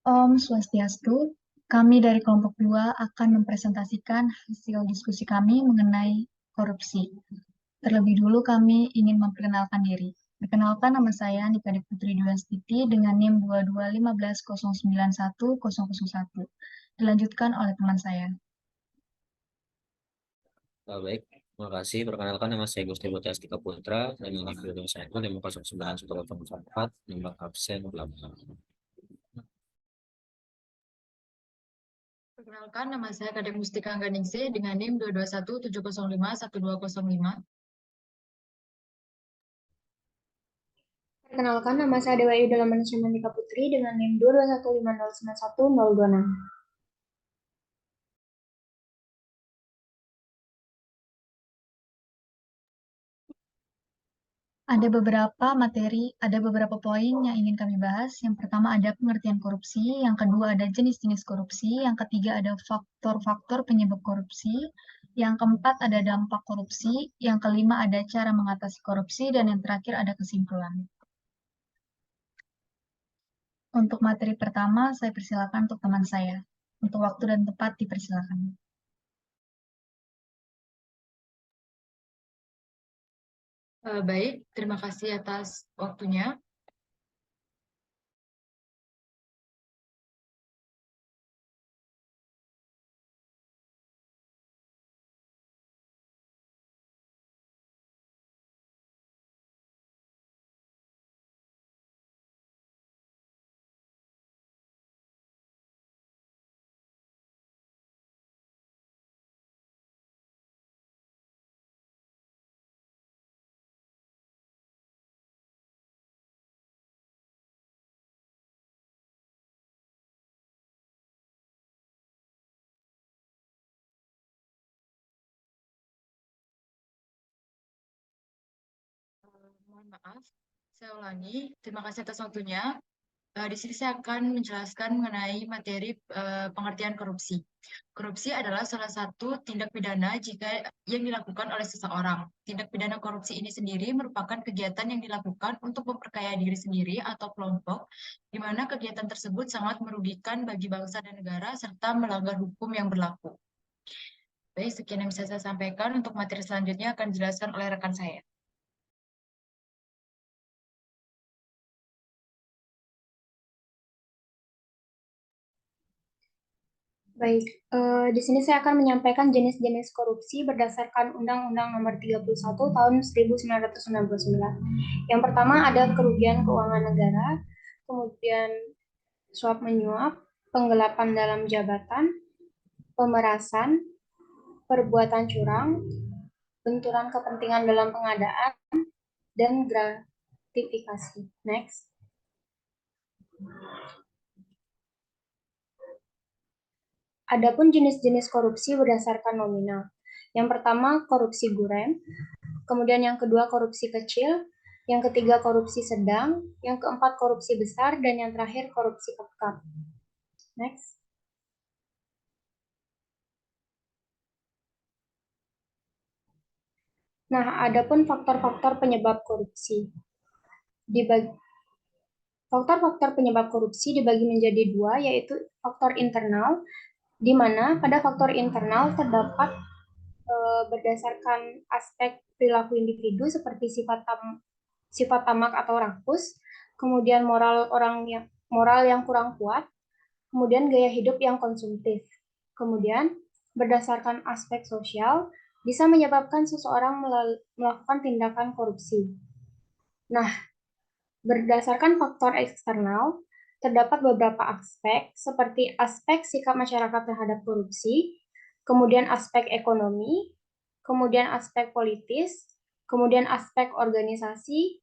Om Swastiastu, kami dari kelompok 2 akan mempresentasikan hasil diskusi kami mengenai korupsi. Terlebih dulu kami ingin memperkenalkan diri. Perkenalkan, nama saya Nikade Putri Dwiastiti dengan NIM 22150910001. Dilanjutkan oleh teman saya. Baik, terima kasih. Perkenalkan, nama saya Gusti Botiastika Putra dan ini video saya itu 509 nomor absen 8. Perkenalkan, nama saya Kadek Mustika Angganingsih dengan NIM 221705125. Perkenalkan, nama saya Dewa Yudala Manisya Mandika Putri dengan NIM 22150910026. Ada beberapa poin yang ingin kami bahas. Yang pertama ada pengertian korupsi, yang kedua ada jenis-jenis korupsi, yang ketiga ada faktor-faktor penyebab korupsi, yang keempat ada dampak korupsi, yang kelima ada cara mengatasi korupsi, dan yang terakhir ada kesimpulan. Untuk materi pertama, saya persilakan untuk teman saya. Untuk waktu dan tempat dipersilakan. Baik, terima kasih atas waktunya. Mohon maaf, saya ulangi. Terima kasih atas waktunya. Di sini saya akan menjelaskan mengenai materi pengertian korupsi. Korupsi adalah salah satu tindak pidana jika yang dilakukan oleh seseorang. Tindak pidana korupsi ini sendiri merupakan kegiatan yang dilakukan untuk memperkaya diri sendiri atau kelompok, di mana kegiatan tersebut sangat merugikan bagi bangsa dan negara serta melanggar hukum yang berlaku. Baik, sekian yang bisa saya sampaikan. Untuk materi selanjutnya akan dijelaskan oleh rekan saya. Baik, di sini saya akan menyampaikan jenis-jenis korupsi berdasarkan Undang-Undang Nomor 31 Tahun 1999. Yang pertama ada kerugian keuangan negara, kemudian suap menyuap, penggelapan dalam jabatan, pemerasan, perbuatan curang, benturan kepentingan dalam pengadaan, dan gratifikasi. Next. Adapun jenis-jenis korupsi berdasarkan nominal. Yang pertama korupsi gurem, kemudian yang kedua korupsi kecil, yang ketiga korupsi sedang, yang keempat korupsi besar, dan yang terakhir korupsi pekat. Next. Nah, adapun faktor-faktor penyebab korupsi. Faktor-faktor penyebab korupsi dibagi menjadi dua, yaitu faktor internal, di mana pada faktor internal terdapat berdasarkan aspek perilaku individu seperti sifat tamak atau rakus, kemudian moral yang kurang kuat, kemudian gaya hidup yang konsumtif. Kemudian berdasarkan aspek sosial bisa menyebabkan seseorang melakukan tindakan korupsi. Nah, berdasarkan faktor eksternal terdapat beberapa aspek seperti aspek sikap masyarakat terhadap korupsi, kemudian aspek ekonomi, kemudian aspek politis, kemudian aspek organisasi,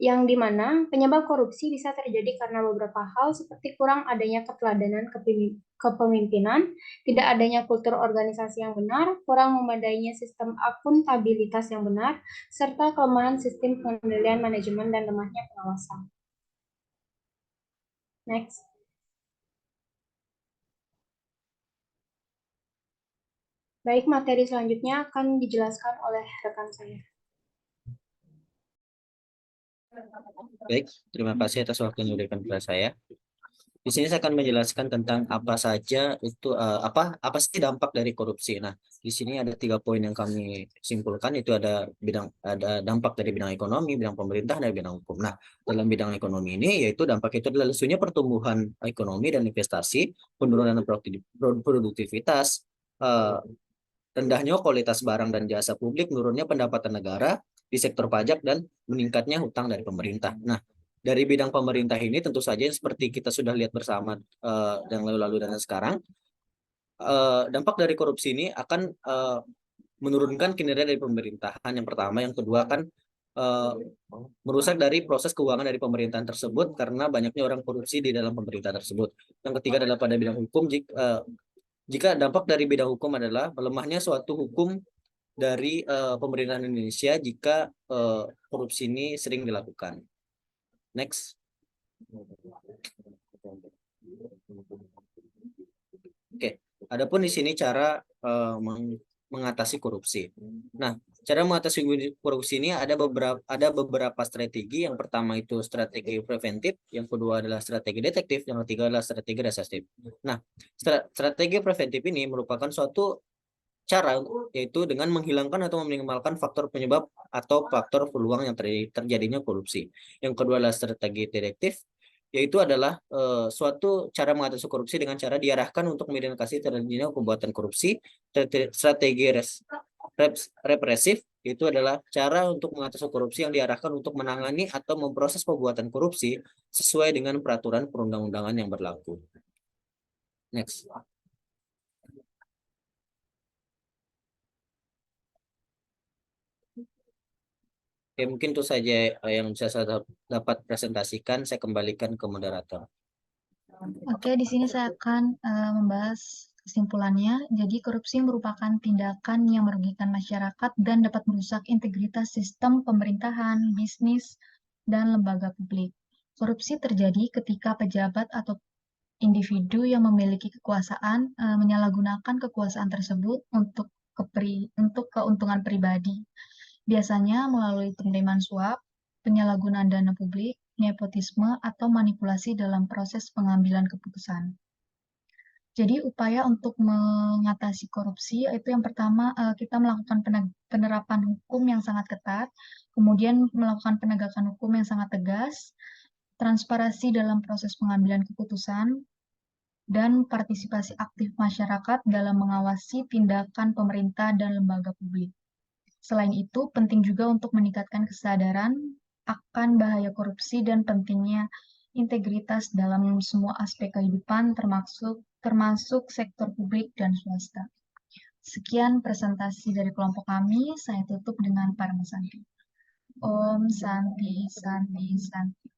yang dimana penyebab korupsi bisa terjadi karena beberapa hal seperti kurang adanya keteladanan kepemimpinan, tidak adanya kultur organisasi yang benar, kurang memadainya sistem akuntabilitas yang benar, serta kelemahan sistem pengendalian manajemen dan lemahnya pengawasan. Next. Baik, materi selanjutnya akan dijelaskan oleh rekan saya. Baik, terima kasih atas waktu yang diberikan kepada saya. Di sini saya akan menjelaskan tentang apa saja itu apa sih dampak dari korupsi. Nah, di sini ada 3 poin yang kami simpulkan, itu ada dampak dari bidang ekonomi, bidang pemerintah, dan bidang hukum. Nah, dalam bidang ekonomi ini yaitu dampak itu adalah lesunya pertumbuhan ekonomi dan investasi, penurunan produktivitas, eh, rendahnya kualitas barang dan jasa publik, menurunnya pendapatan negara di sektor pajak, dan meningkatnya hutang dari pemerintah. Nah, dari bidang pemerintah ini tentu saja seperti kita sudah lihat bersama yang lalu-lalu dan sekarang, dampak dari korupsi ini akan menurunkan kinerja dari pemerintahan yang pertama, yang kedua kan merusak dari proses keuangan dari pemerintahan tersebut karena banyaknya orang korupsi di dalam pemerintah tersebut. Yang ketiga adalah pada bidang hukum, jika dampak dari bidang hukum adalah melemahnya suatu hukum dari pemerintahan Indonesia jika korupsi ini sering dilakukan. Next. Oke, adapun di sini cara mengatasi korupsi. Nah, cara mengatasi korupsi ini ada beberapa strategi. Yang pertama itu strategi preventif, yang kedua adalah strategi detektif, yang ketiga adalah strategi resesif. Nah, strategi preventif ini merupakan suatu cara, yaitu dengan menghilangkan atau meminimalkan faktor penyebab atau faktor peluang yang terjadinya korupsi. Yang kedua adalah strategi detektif, yaitu adalah suatu cara mengatasi korupsi dengan cara diarahkan untuk mengidentifikasi terjadinya perbuatan korupsi. Strategi represif itu adalah cara untuk mengatasi korupsi yang diarahkan untuk menangani atau memproses perbuatan korupsi sesuai dengan peraturan perundang-undangan yang berlaku. Next. Oke, mungkin itu saja yang bisa saya dapat presentasikan. Saya kembalikan ke moderator. Oke, di sini saya akan membahas kesimpulannya. Jadi, korupsi merupakan tindakan yang merugikan masyarakat dan dapat merusak integritas sistem pemerintahan, bisnis, dan lembaga publik. Korupsi terjadi ketika pejabat atau individu yang memiliki kekuasaan menyalahgunakan kekuasaan tersebut untuk keuntungan pribadi. Biasanya melalui penerimaan suap, penyalahgunaan dana publik, nepotisme, atau manipulasi dalam proses pengambilan keputusan. Jadi upaya untuk mengatasi korupsi itu yang pertama kita melakukan penerapan hukum yang sangat ketat, kemudian melakukan penegakan hukum yang sangat tegas, transparansi dalam proses pengambilan keputusan, dan partisipasi aktif masyarakat dalam mengawasi tindakan pemerintah dan lembaga publik. Selain itu, penting juga untuk meningkatkan kesadaran akan bahaya korupsi dan pentingnya integritas dalam semua aspek kehidupan, termasuk sektor publik dan swasta. Sekian presentasi dari kelompok kami. Saya tutup dengan Paramasanti. Om Santi Santi Santi.